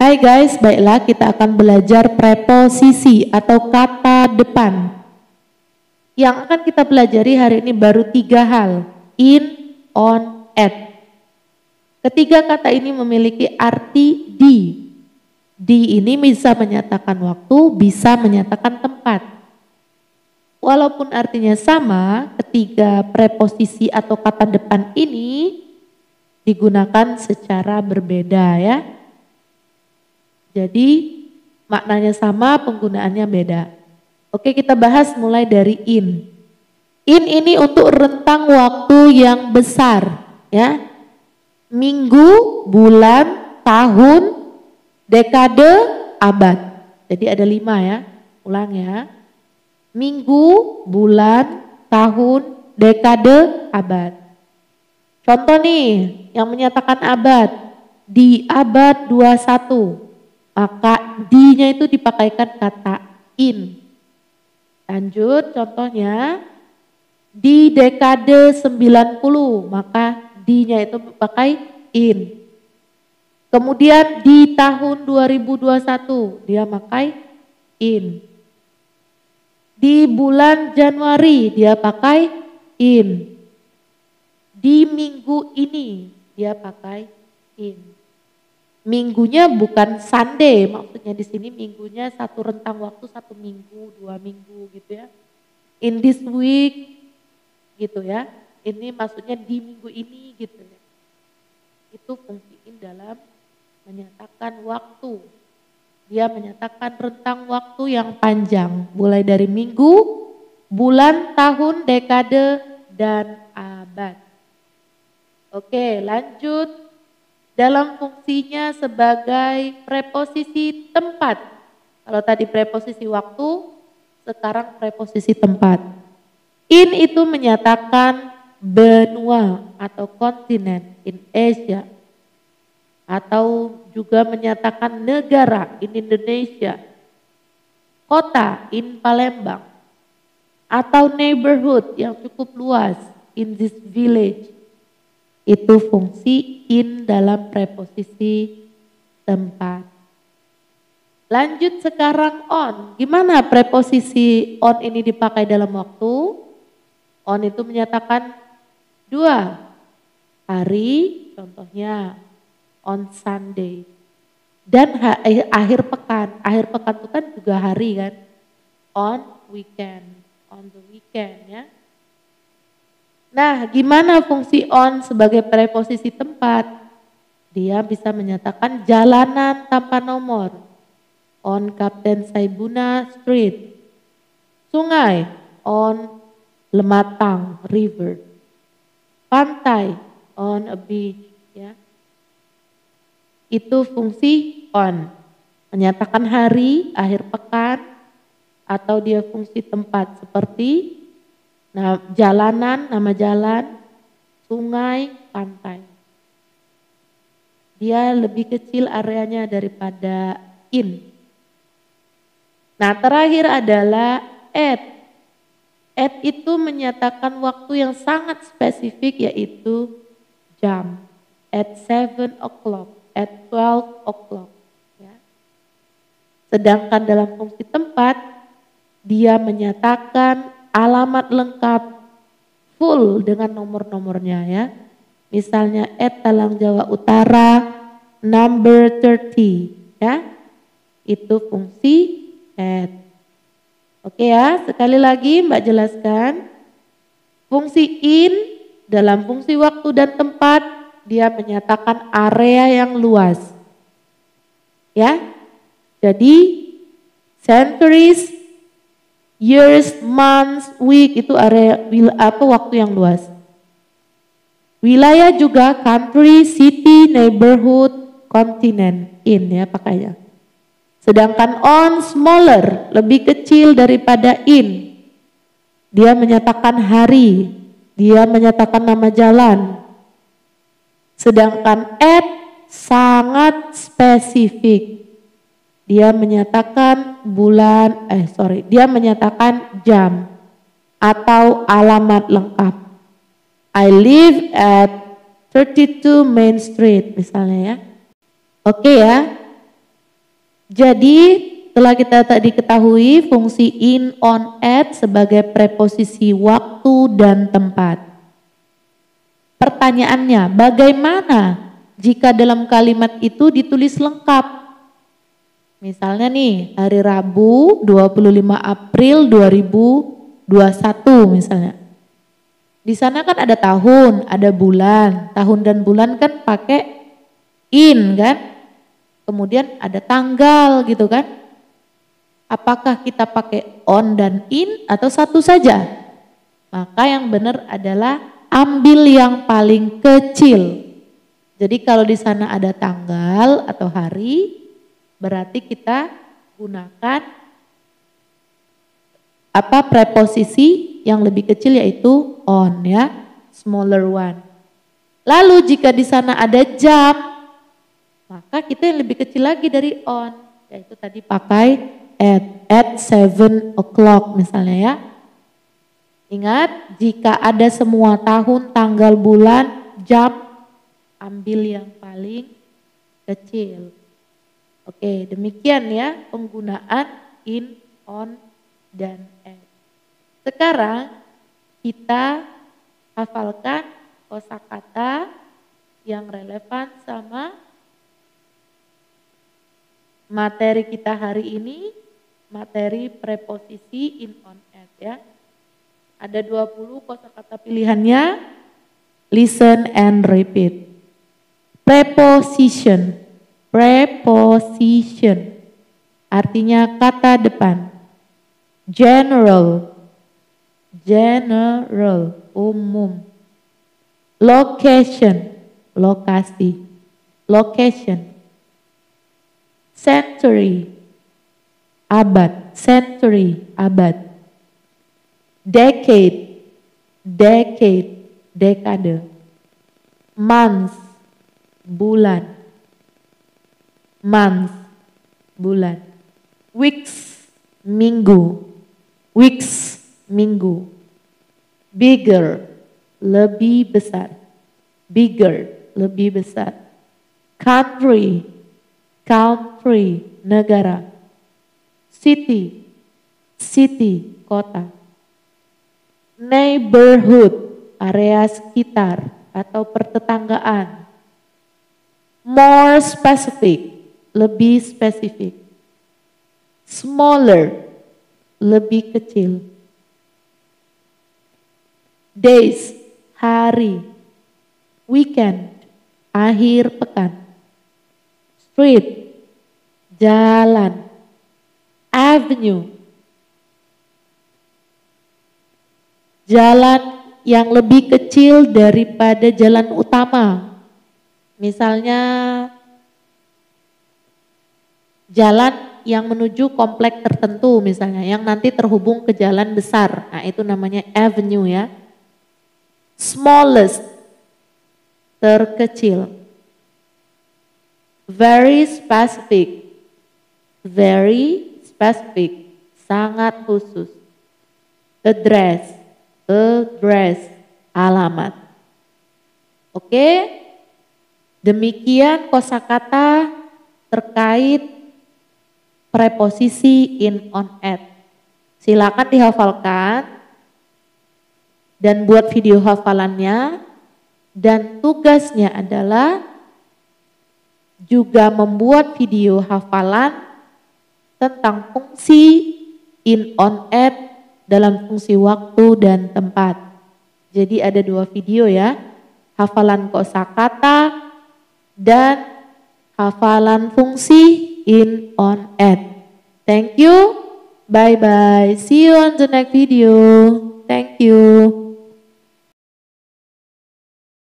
Hai guys, baiklah kita akan belajar preposisi atau kata depan. Yang akan kita pelajari hari ini baru 3 hal, in, on, at. Ketiga kata ini memiliki arti di. Di ini bisa menyatakan waktu, bisa menyatakan tempat. Walaupun artinya sama, ketiga preposisi atau kata depan ini digunakan secara berbeda ya. Jadi maknanya sama, penggunaannya beda. Oke, kita bahas mulai dari in. In ini untuk rentang waktu yang besar ya. Minggu, bulan, tahun, dekade, abad. Jadi ada 5 ya. Ulang ya. Minggu, bulan, tahun, dekade, abad. Contoh nih yang menyatakan abad. Di abad 21. Maka di-nya itu dipakaikan kata in. Lanjut contohnya di dekade 90 maka di-nya itu pakai in. Kemudian di tahun 2021 dia pakai in. Di bulan Januari dia pakai in. Di minggu ini dia pakai in. Minggunya bukan Sunday, maksudnya di sini minggunya satu rentang waktu 1 minggu, 2 minggu gitu ya. In this week gitu ya. Ini maksudnya di minggu ini gitu ya. Itu fungsi in dalam menyatakan waktu. Dia menyatakan rentang waktu yang panjang, mulai dari minggu, bulan, tahun, dekade, dan abad. Oke, lanjut. Dalam fungsinya sebagai preposisi tempat. Kalau tadi preposisi waktu, sekarang preposisi tempat. In itu menyatakan benua atau kontinen in Asia. Atau juga menyatakan negara in Indonesia. Kota in Palembang. Atau neighborhood yang cukup luas in this village. Itu fungsi in dalam preposisi tempat. Lanjut sekarang on. Gimana preposisi on ini dipakai dalam waktu? On itu menyatakan 2 hari, contohnya on Sunday. Dan akhir pekan. Akhir pekan itu kan juga hari kan. On weekend. On the weekend ya. Nah, gimana fungsi on sebagai preposisi tempat? Dia bisa menyatakan jalanan tanpa nomor. On Kapten Saibuna Street. Sungai. On Lematang River. Pantai. On a beach. Ya. Itu fungsi on. Menyatakan hari, akhir pekan, atau dia fungsi tempat seperti nah, jalanan, nama jalan, sungai, pantai. Dia lebih kecil areanya daripada in. Nah, terakhir adalah at. At itu menyatakan waktu yang sangat spesifik yaitu jam. At 7 o'clock, at 12 o'clock. Ya. Sedangkan dalam fungsi tempat, dia menyatakan alamat lengkap full dengan nomor-nomornya ya. Misalnya at Talang Jawa Utara number 30 ya. Itu fungsi at. Oke ya, sekali lagi Mbak jelaskan. Fungsi in dalam fungsi waktu dan tempat dia menyatakan area yang luas. Ya. Jadi centuries, years, months, week itu area waktu yang luas. Wilayah juga country, city, neighborhood, continent in ya pakainya. Sedangkan on smaller, lebih kecil daripada in. Dia menyatakan hari, dia menyatakan nama jalan. Sedangkan at sangat spesifik. Dia menyatakan dia menyatakan jam atau alamat lengkap. I live at 32 Main Street misalnya ya. Oke ya. Jadi setelah kita tadi ketahui fungsi in, on, at sebagai preposisi waktu dan tempat. Pertanyaannya, bagaimana jika dalam kalimat itu ditulis lengkap? Misalnya nih, hari Rabu 25 April 2021 misalnya. Di sana kan ada tahun, ada bulan. Tahun dan bulan kan pakai in kan? Kemudian ada tanggal gitu kan? Apakah kita pakai on dan in atau satu saja? Maka yang benar adalah ambil yang paling kecil. Jadi kalau di sana ada tanggal atau hari, berarti kita gunakan preposisi yang lebih kecil yaitu on ya, smaller one. Lalu jika di sana ada jam, maka kita yang lebih kecil lagi dari on, yaitu tadi pakai at 7 o'clock misalnya ya. Ingat, jika ada semua tahun, tanggal, bulan, jam, ambil yang paling kecil. Oke, demikian ya penggunaan in, on, dan at. Sekarang kita hafalkan kosakata yang relevan sama materi kita hari ini, materi preposisi in, on, at ya. Ada 20 kosakata pilihannya. Listen and repeat. Preposition. Preposition. Artinya kata depan. General. General. Umum. Location. Lokasi. Location. Century. Abad, century, abad. Decade, decade, dekade. Month, bulan. Month, bulan. Weeks, minggu. Weeks, minggu. Bigger, lebih besar. Bigger, lebih besar. Country, country, negara. City, city, kota. Neighborhood, area sekitar atau pertetanggaan. More specific, lebih spesifik. Smaller, lebih kecil. Days, hari. Weekend, akhir pekan. Street, jalan. Avenue, jalan yang lebih kecil daripada jalan utama. Misalnya jalan yang menuju komplek tertentu misalnya, yang nanti terhubung ke jalan besar. Nah itu namanya avenue ya. Smallest, terkecil. Very specific, very specific, sangat khusus. Address, address, alamat. Oke, demikian kosakata terkait preposisi in, on, at. Silakan dihafalkan dan buat video hafalannya, dan tugasnya adalah juga membuat video hafalan tentang fungsi in, on, at dalam fungsi waktu dan tempat. Jadi ada 2 video ya, hafalan kosakata dan hafalan fungsi in, on, at. Thank you, bye bye, see you on the next video. Thank you.